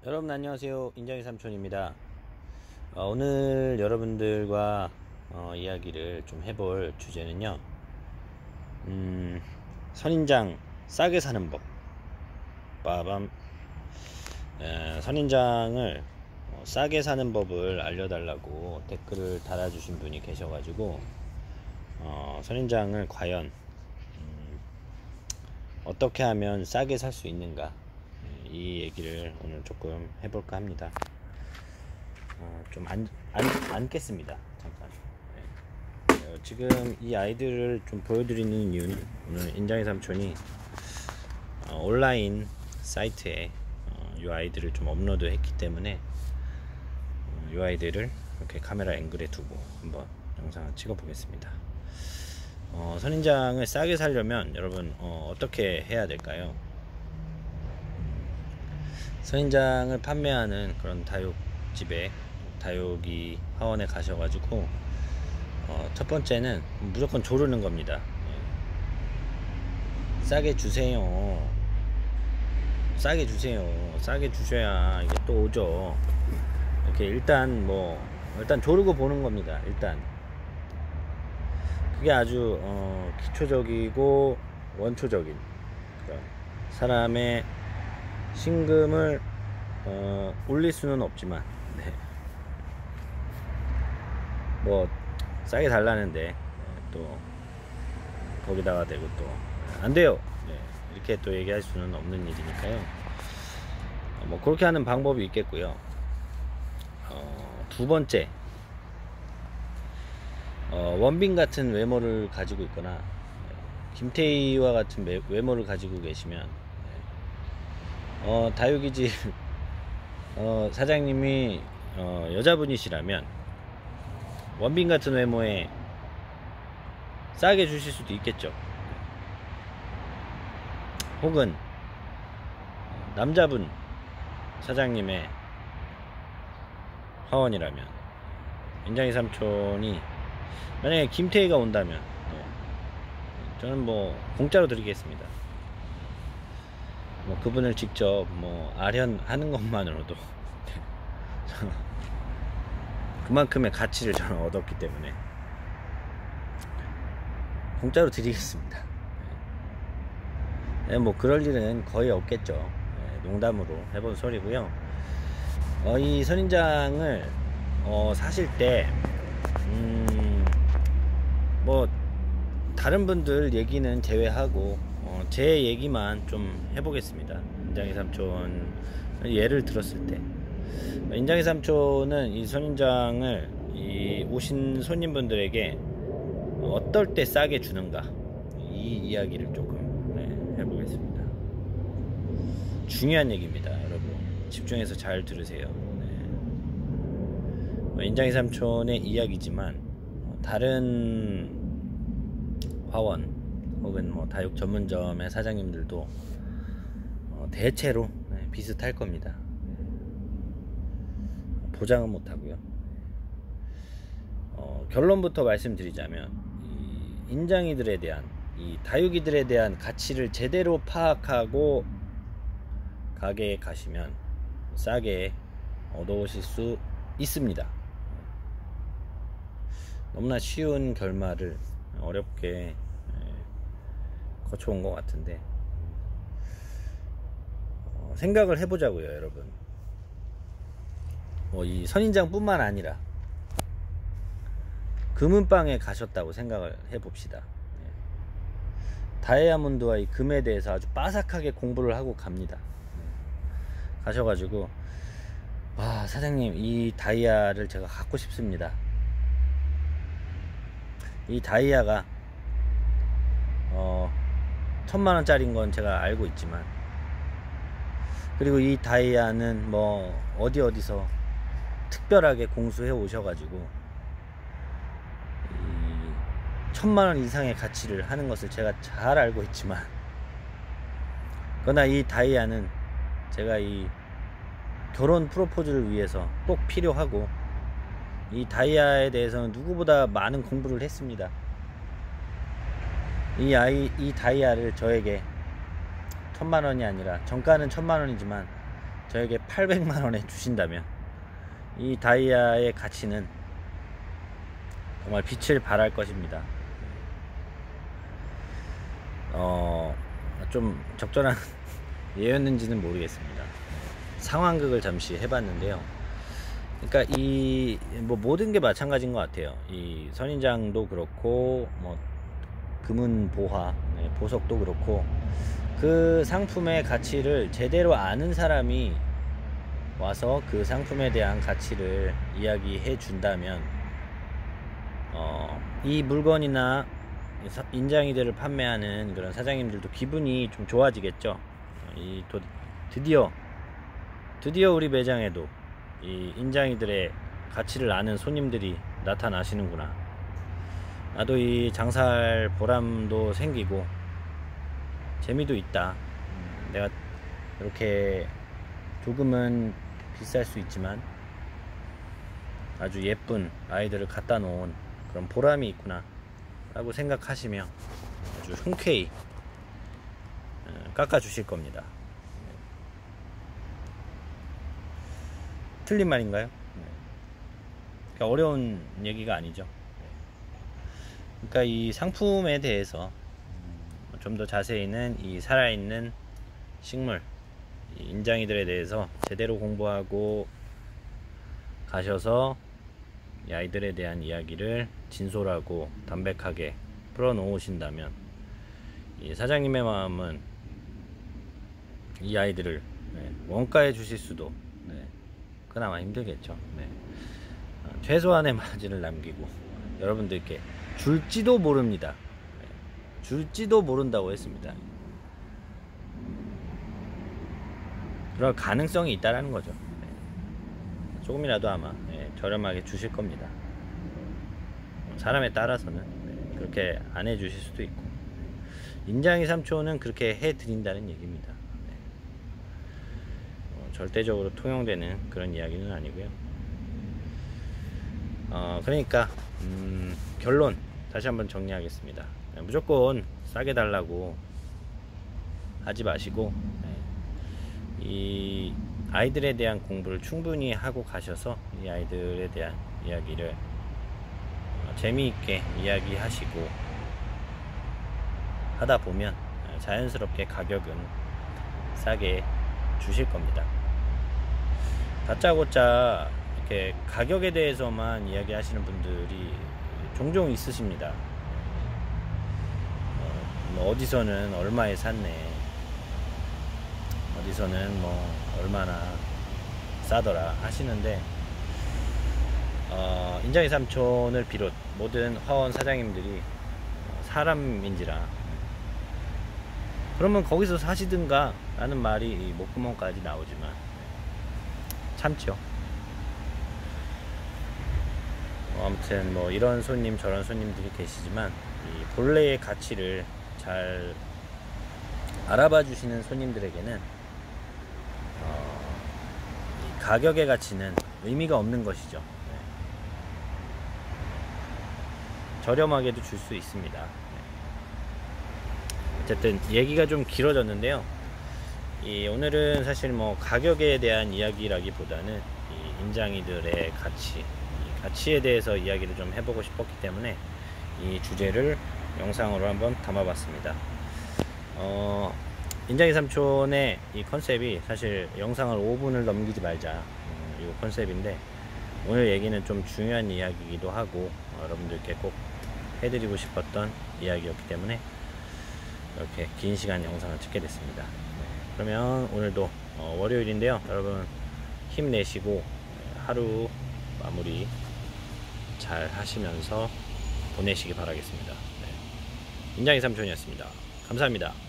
여러분 안녕하세요. 인장의 삼촌입니다. 오늘 여러분들과 이야기를 좀 해볼 주제는요, 선인장 싸게 사는 법. 빠밤. 선인장을 싸게 사는 법을 알려달라고 댓글을 달아주신 분이 계셔가지고 선인장을 과연 어떻게 하면 싸게 살 수 있는가, 이 얘기를 오늘 조금 해볼까 합니다. 좀 앉겠습니다. 잠깐. 지금 이 아이들을 좀 보여드리는 이유는, 오늘 인장의 삼촌이 온라인 사이트에 이 아이들을 좀 업로드 했기 때문에 이 아이들을 이렇게 카메라 앵글에 두고 한번 영상을 찍어 보겠습니다. 선인장을 싸게 사려면 여러분 어떻게 해야 될까요? 선인장을 판매하는 그런 다육집에, 다육이 화원에 가셔가지고 첫 번째는 무조건 조르는 겁니다. 싸게 주세요, 싸게 주세요, 싸게 주셔야 이게 또 오죠. 이렇게 일단 조르고 보는 겁니다. 일단 그게 아주 기초적이고 원초적인 그런 사람의 신금을 올릴 수는 없지만, 뭐 싸게 달라는데 또 거기다가 대고 또 안 돼요, 이렇게 또 얘기할 수는 없는 일이니까요. 뭐 그렇게 하는 방법이 있겠고요. 두 번째, 원빈 같은 외모를 가지고 있거나 김태희와 같은 외모를 가지고 계시면, 다육이집 사장님이 여자분이시라면 원빈 같은 외모에 싸게 주실 수도 있겠죠. 혹은 남자분 사장님의 화원이라면, 인장의 삼촌이 만약에 김태희가 온다면 저는 뭐 공짜로 드리겠습니다. 그분을 직접 아련하는 것만으로도 그만큼의 가치를 저는 얻었기 때문에 공짜로 드리겠습니다. 뭐 그럴 일은 거의 없겠죠. 농담으로 해본 소리고요. 이 선인장을 사실 때 다른 분들 얘기는 제외하고 제 얘기만 좀 해보겠습니다. 인장의 삼촌 예를 들었을 때, 인장의 삼촌은 이 선인장을 오신 손님분들에게 어떨 때 싸게 주는가, 이 이야기를 조금 해보겠습니다. 중요한 얘기입니다. 여러분 집중해서 잘 들으세요. 인장의 삼촌의 이야기지만 다른 화원 혹은 다육 전문점의 사장님들도 대체로 비슷할 겁니다. 보장은 못하고요. 결론부터 말씀드리자면, 이 인장이들에 대한, 이 다육이들에 대한 가치를 제대로 파악하고 가게에 가시면 싸게 얻어오실 수 있습니다. 너무나 쉬운 결말을 어렵게 거쳐온 것 같은데, 생각을 해보자고요, 여러분. 이 선인장 뿐만 아니라 금은방에 가셨다고 생각을 해봅시다. 다이아몬드와 이 금에 대해서 아주 빠삭하게 공부를 하고 갑니다. 가셔가지고, 사장님, 이 다이아를 제가 갖고 싶습니다. 이 다이아가 1000만원짜리인 건 제가 알고 있지만, 그리고 이 다이아는 어디서 특별하게 공수해 오셔가지고 1000만원 이상의 가치를 하는 것을 제가 잘 알고 있지만, 그러나 이 다이아는 제가 이 결혼 프로포즈를 위해서 꼭 필요하고, 이 다이아에 대해서는 누구보다 많은 공부를 했습니다. 이 다이아를 저에게 1000만원이 아니라, 정가는 1000만원이지만 저에게 800만원에 주신다면 이 다이아의 가치는 정말 빛을 발할 것입니다. 좀 적절한 예였는지는 모르겠습니다. 상황극을 잠시 해봤는데요. 그러니까 이 모든 게 마찬가지인 것 같아요. 이 선인장도 그렇고 뭐 금은 보화, 보석도 그렇고 그 상품의 가치를 제대로 아는 사람이 와서 그 상품에 대한 가치를 이야기해 준다면 이 물건이나 인장이들을 판매하는 그런 사장님들도 기분이 좀 좋아지겠죠. 드디어 우리 매장에도 이 인장이들의 가치를 아는 손님들이 나타나시는구나. 나도 이 장사할 보람도 생기고 재미도 있다. 내가 이렇게 조금은 비쌀 수 있지만 아주 예쁜 아이들을 갖다 놓은 그런 보람이 있구나 라고 생각하시며 아주 흔쾌히 깎아 주실 겁니다. 틀린 말인가요? 그러니까 어려운 얘기가 아니죠. 그러니까 이 상품에 대해서 좀 더 자세히는 이 살아있는 식물, 이 인장이들에 대해서 제대로 공부하고 가셔서 이 아이들에 대한 이야기를 진솔하고 담백하게 풀어놓으신다면 이 사장님의 마음은 이 아이들을 원가에 주실 수도 그나마 힘들겠죠. 최소한의 마진을 남기고 여러분들께 줄지도 모릅니다. 줄지도 모른다고 했습니다. 그럴 가능성이 있다라는 거죠. 조금이라도 아마 저렴하게 주실 겁니다. 사람에 따라서는 그렇게 안 해주실 수도 있고, 인장이 3초는 그렇게 해드린다는 얘기입니다. 절대적으로 통용되는 그런 이야기는 아니고요. 그러니까 결론 다시 한번 정리하겠습니다. 무조건 싸게 달라고 하지 마시고 이 아이들에 대한 공부를 충분히 하고 가셔서 이 아이들에 대한 이야기를 재미있게 이야기하시고 하다 보면 자연스럽게 가격은 싸게 주실 겁니다. 다짜고짜 이렇게 가격에 대해서만 이야기하시는 분들이 종종 있으십니다. 어디서는 얼마에 샀네, 어디서는 뭐 얼마나 싸더라 하시는데, 인장이 삼촌을 비롯 모든 화원 사장님들이 사람인지라 그러면 거기서 사시든가 라는 말이 목구멍까지 나오지만 참죠. 아무튼 뭐 이런 손님 저런 손님들이 계시지만 이 본래의 가치를 잘 알아봐 주시는 손님들에게는 이 가격의 가치는 의미가 없는 것이죠. 저렴하게도 줄 수 있습니다. 어쨌든 얘기가 좀 길어졌는데요. 오늘은 사실 뭐 가격에 대한 이야기라기보다는 이 인장이들의 가치, 이 가치에 대해서 이야기를 좀 해보고 싶었기 때문에 이 주제를 영상으로 한번 담아봤습니다. 인장이 삼촌의 이 컨셉이 사실 영상을 5분을 넘기지 말자, 이 컨셉인데 오늘 얘기는 좀 중요한 이야기이기도 하고 여러분들께 꼭 해드리고 싶었던 이야기였기 때문에 이렇게 긴 시간 영상을 찍게 됐습니다. 그러면 오늘도 월요일인데요. 여러분 힘내시고 하루 마무리 잘 하시면서 보내시기 바라겠습니다. 인장이 삼촌이었습니다. 감사합니다.